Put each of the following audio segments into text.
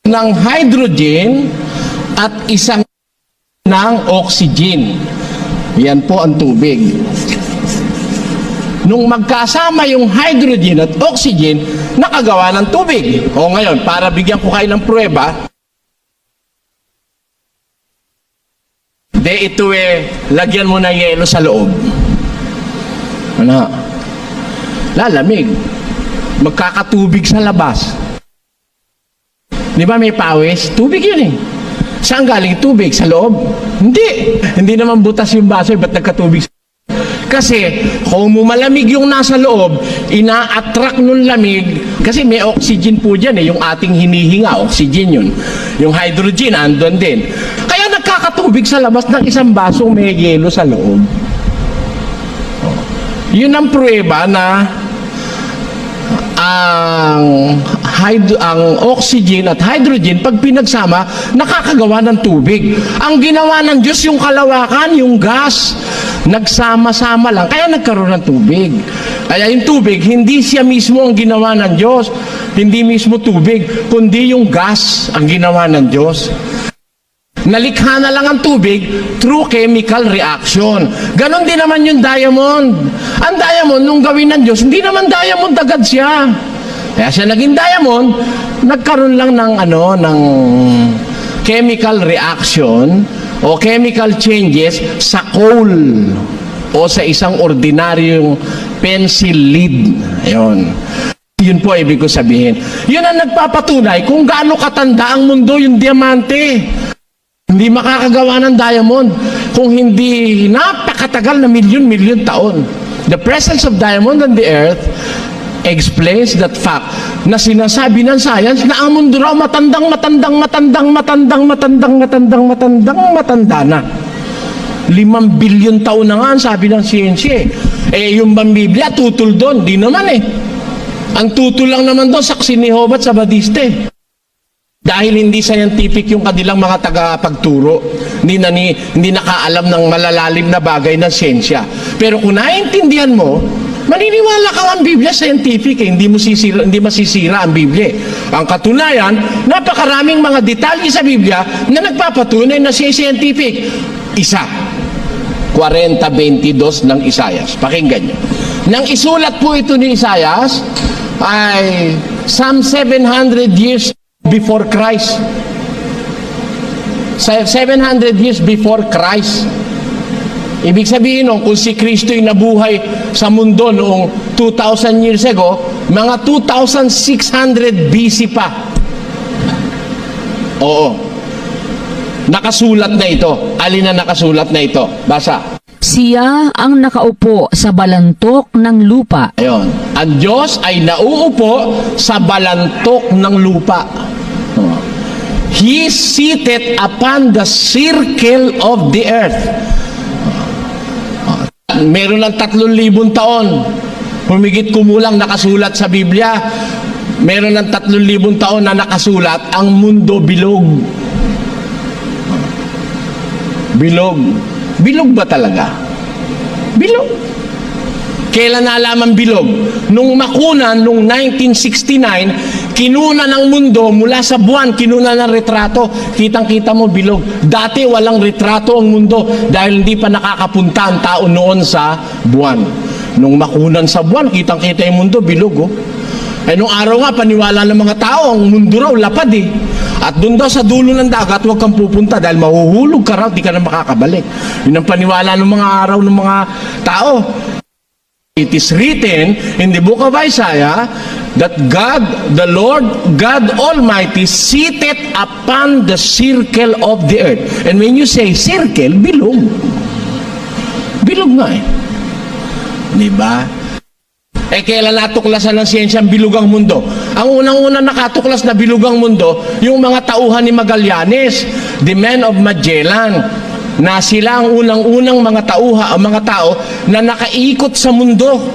ng hydrogen at isang ng oxygen. Yan po ang tubig. Nung magkasama yung hydrogen at oxygen, nakagawa ng tubig. O ngayon, para bigyan ko kayo ng pruweba, ito lagyan mo na yelo sa loob. Ano? Lalamig. Magkakatubig sa labas. Di ba may pawis? Tubig yun eh. Saan galing tubig? Sa loob? Hindi. Hindi naman butas yung baso, ba't nagkatubig? Kasi kung malamig yung nasa loob, ina-attract nung lamig, kasi may oxygen po dyan eh, yung ating hinihinga, oxygen yun. Yung hydrogen, andun din. Kaya nagkakatubig sa labas ng isang basong may yelo sa loob. Yun ang pruweba na ang oxygen at hydrogen, pag pinagsama, nakakagawa ng tubig. Ang ginawa ng Diyos, yung kalawakan, yung gas, nagsama-sama lang, kaya nagkaroon ng tubig. Kaya yung tubig, hindi siya mismo ang ginawa ng Diyos, hindi mismo tubig, kundi yung gas ang ginawa ng Diyos. Nalikha na lang ang tubig through chemical reaction. Ganon din naman yung diamond. Ang diamond, nung gawin ng Diyos, hindi naman diamond agad siya. Kaya siya naging diamond, nagkaroon lang ng chemical reaction o chemical changes sa coal o sa isang ordinaryong pencil lead. Ayun. Yun po ibig ko sabihin. Yun ang nagpapatunay kung gaano katanda ang mundo, yung diamante. Hindi makakagawa ng diamond kung hindi napakatagal na milyon-milyon taon. The presence of diamond on the earth explains that fact na sinasabi ng science na ang mundo raw matanda na. 5 billion taon na nga ang sabi ng siyensya. Yung bang Biblia, tutol doon? Di naman eh. Ang tutol lang naman doon, saksi ni Jehovah at sa Badiste. Dahil hindi scientific yung kanilang mga tagapagturo, hindi nakaalam ng malalalim na bagay ng siyensya. Pero kung naiintindihan mo, maniniwala ka ang Biblia scientific, hindi masisira ang Biblia. Ang katunayan, napakaraming mga detalye sa Biblia na nagpapatunay na siya scientific. Isa, 40:22 ng Isaias. Pakinggan nyo. Nang isulat po ito ni Isaias, ay some 700 years before Christ. 700 years before Christ. Ibig sabihin kung si Kristo'y nabuhay sa mundo noong 2,000 years ago, mga 2,600 BC pa. Oo. Nakasulat na ito. Alin na nakasulat na ito? Basa. Siya ang nakaupo sa balantok ng lupa. Ayun. Ang Diyos ay nauupo sa balantok ng lupa. He is seated upon the circle of the earth. Meron ng 3,000 taon. Humigit kumulang nakasulat sa Biblia. Meron ng 3,000 taon na nakasulat, ang mundo bilog. Bilog. Bilog ba talaga? Bilog. Kailan nalaman bilog? Nung makunan, nung 1969, kinuna ng mundo mula sa buwan, kinuna ng retrato. Kitang-kita mo bilog. Dati walang retrato ang mundo dahil hindi pa nakakapunta ang tao noon sa buwan. Nung makunan sa buwan, kitang-kita yung mundo, bilog. Oh. Nung araw nga, paniwala ng mga tao, ang mundo raw, lapad eh. At doon daw sa dulo ng dagat, huwag kang pupunta dahil mahuhulog ka raw, di ka na makakabalik. Yun ang paniwala ng mga araw ng mga tao. It is written in the book of Isaiah that God, the Lord, God Almighty, seated upon the circle of the earth. And when you say circle, bilog. Bilog nga eh. Diba? Kailan natuklasan ng siyensya ang bilugang mundo? Ang unang-unang nakatuklas na bilugang mundo, yung mga tauhan ni Magallanes, the men of Magellan, na sila ang unang-unang mga tao na nakaikot sa mundo.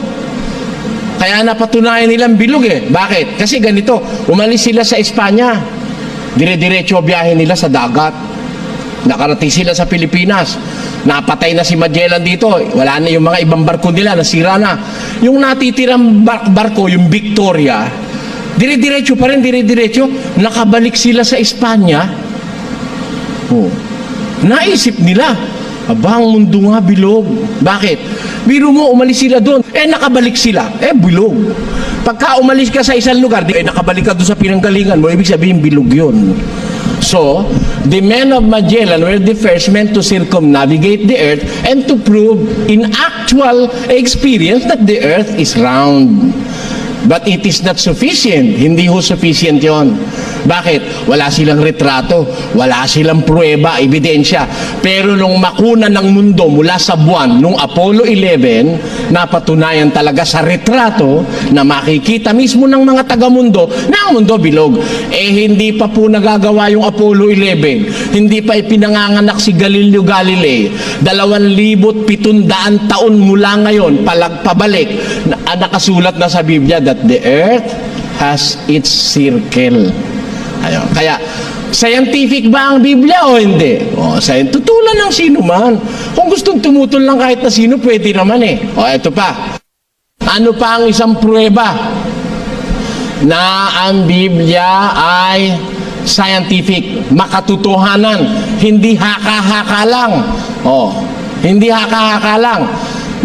Kaya napatunayan nilang bilog eh. Bakit? Kasi ganito, umalis sila sa Espanya. Dire-diretso biyahe nila sa dagat. Nakarating sila sa Pilipinas. Napatay na si Magellan dito. Wala na yung mga ibang barko nila, nasira na. Yung natitirang barko, yung Victoria, Dire-diretso pa rin, dire-diretso. Nakabalik sila sa Espanya. Oh. Naisip nila, aba, ang mundo nga bilog. Bakit? Biro mo, umalis sila doon. Nakabalik sila. Bilog. Pagka umalis ka sa isang lugar, nakabalik ka doon sa pinanggalingan mo, ibig sabihin bilog yun. So, the men of Magellan were the first men to circumnavigate the earth and to prove in actual experience that the earth is round. But it is not sufficient. Hindi ho sufficient yon. Bakit? Wala silang retrato, wala silang pruweba, ebidensya. Pero nung makuna ng mundo mula sa buwan, nung Apollo 11, napatunayan talaga sa retrato na makikita mismo ng mga taga-mundo na ang mundo bilog. Hindi pa po nagagawa yung Apollo 11. Hindi pa ipinanganganak si Galileo Galilei. 2,700 taon mula ngayon, pabalik, nakasulat na sa Biblia that the earth has its circle. Ayun. Kaya, scientific ba ang Biblia o hindi? Tutulan ng sino man. Kung gustong tumutol lang kahit na sino, pwede naman eh. Ito pa. Ano pa ang isang pruweba na ang Biblia ay scientific, makatotohanan, hindi haka-haka lang. Hindi haka-haka lang.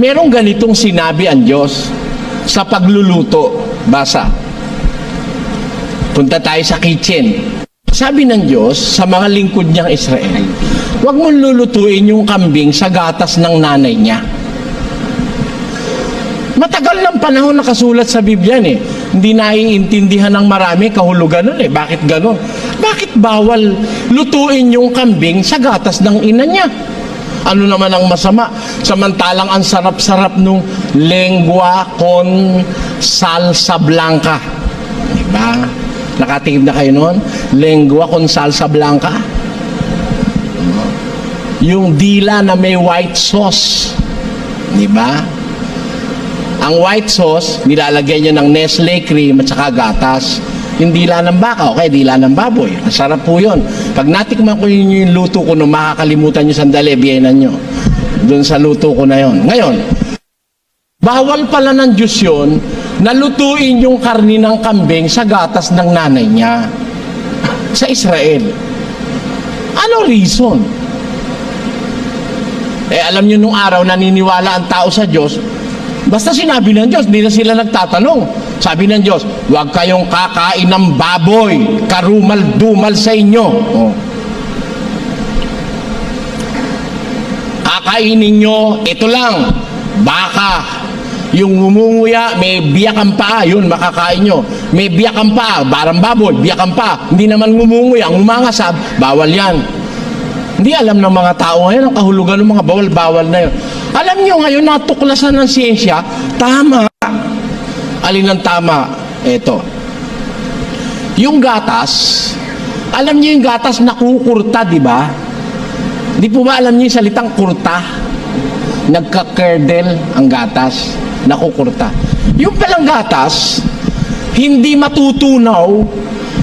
Merong ganitong sinabi ang Diyos sa pagluluto. Basa. Punta tayo sa kitchen. Sabi ng Diyos sa mga lingkod niyang Israel, huwag mong lulutuin yung kambing sa gatas ng nanay niya. Matagal ng panahon nakasulat sa Biblia eh. Hindi naiintindihan ng marami kahulugan nun eh. Bakit ganon? Bakit bawal lutuin yung kambing sa gatas ng ina niya? Ano naman ang masama? Samantalang ang sarap-sarap nung lengua con salsa blanca. Diba? Nakatikim na kayo noon? Lengua con salsa blanca. Yung dila na may white sauce. Diba? Ang white sauce, nilalagay niya ng Nestle cream at saka gatas. Yung dila ng baka, okay, dila ng baboy. Masarap po yun. Pag natikman ko yung luto ko, no, makakalimutan nyo sandali, biyenan nyo. Doon sa luto ko na yon. Ngayon, bawal pala ng Diyos yun, nalutuin yung karni ng kambing sa gatas ng nanay niya. Sa Israel. Ano reason? Alam nyo nung araw, naniniwala ang tao sa Diyos, basta sinabi ng Diyos, di na sila nagtatanong. Sabi ng Diyos, huwag kayong kakain ng baboy, karumal-dumal sa inyo. Kakainin nyo, ito lang, baka. Yung ngumunguya, may biyak ang paa, yun, makakain nyo. May biyak ang paa, barang baboy, biyak ang paa. Hindi naman ngumunguya, ngumangasab, bawal yan. Hindi alam ng mga tao ngayon, ang kahulugan ng mga bawal-bawal na yun. Alam nyo ngayon, natuklasan ng siyensya, tama. Alin ang tama? Ito. Yung gatas, alam nyo yung gatas nakukurta, di ba? Di po ba alam nyo yung salitang kurta? Nagka-curdle ang gatas, nakukurta. Yung palang gatas, hindi matutunaw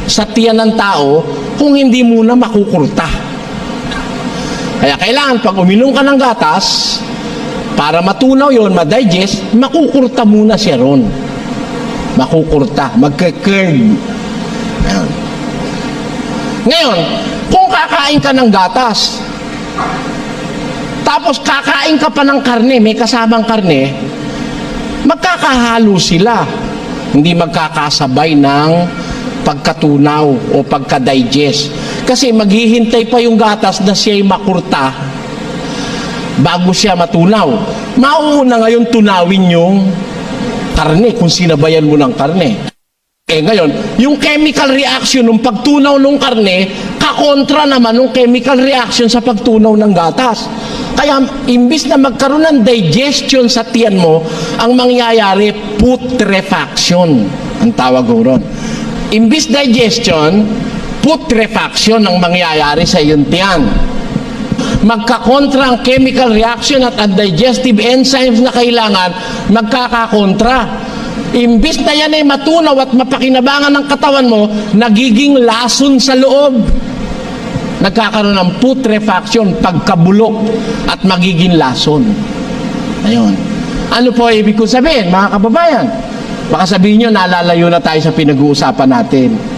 sa tiyan ng tao kung hindi muna makukurta. Kaya kailangan pag uminom ka ng gatas, para matunaw yon, ma-digest, makukurta muna siya ron. Makukurta, magka-curd. Ngayon, kung kakain ka ng gatas, tapos kakain ka pa ng karne, may kasamang karne, magkakahalo sila. Hindi magkakasabay ng pagkatunaw o pagka-digest. Kasi maghihintay pa yung gatas na siya'y makurta bago siya matunaw. Mauuna ngayon tunawin yung karne kung sinabayan mo ng karne. Ngayon, yung chemical reaction ng pagtunaw ng karne, kakontra naman ng chemical reaction sa pagtunaw ng gatas. Kaya, imbis na magkaroon ng digestion sa tiyan mo, ang mangyayari, putrefaction. Ang tawag ko ron. Imbis digestion, putrefaction ang mangyayari sa iyong tiyan. Magkakontra ang chemical reaction at ang digestive enzymes na kailangan, magkakakontra. Imbis na yan ay matunaw at mapakinabangan ng katawan mo, nagiging lason sa loob. Nagkakaroon ng putrefaction, pagkabulok, at magiging lason. Ayun. Ano po ibig ko sabihin, mga kababayan? Baka sabihin nyo, nalalayo na tayo sa pinag-uusapan natin.